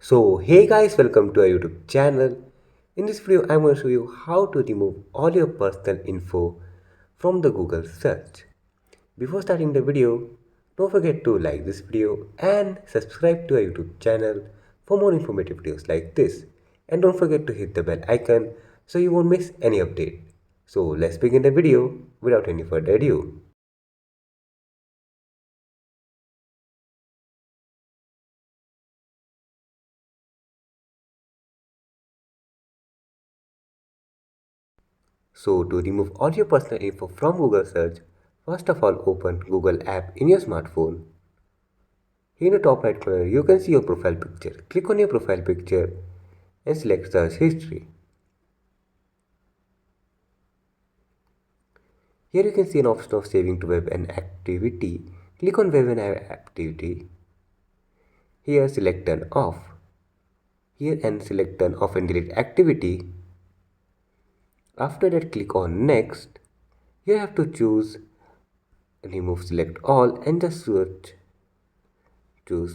So hey guys, welcome to our YouTube channel. In this video I'm going to show you how to remove all your personal info from the Google search. Before starting the video, don't forget to like this video and subscribe to our YouTube channel for more informative videos like this. And don't forget to hit the bell icon so you won't miss any update. So let's begin the video without any further ado. So to remove all your personal info from Google search, first of all open Google app in your smartphone. Here in the top right corner, you can see your profile picture. Click on your profile picture and select search history. Here you can see an option of saving to web and activity. Click on web and activity. Here select turn off. Here and select turn off and delete activity. After that click on next. You have to choose remove select all and just choose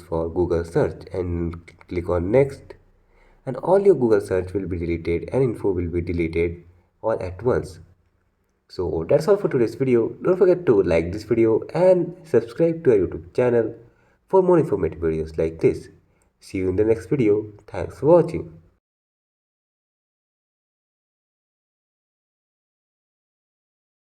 for Google search and click on next, and all your Google search will be deleted and info will be deleted all at once. So that's all for today's video. Don't forget to like this video and subscribe to our YouTube channel for more informative videos like this. See you in the next video. Thanks for watching.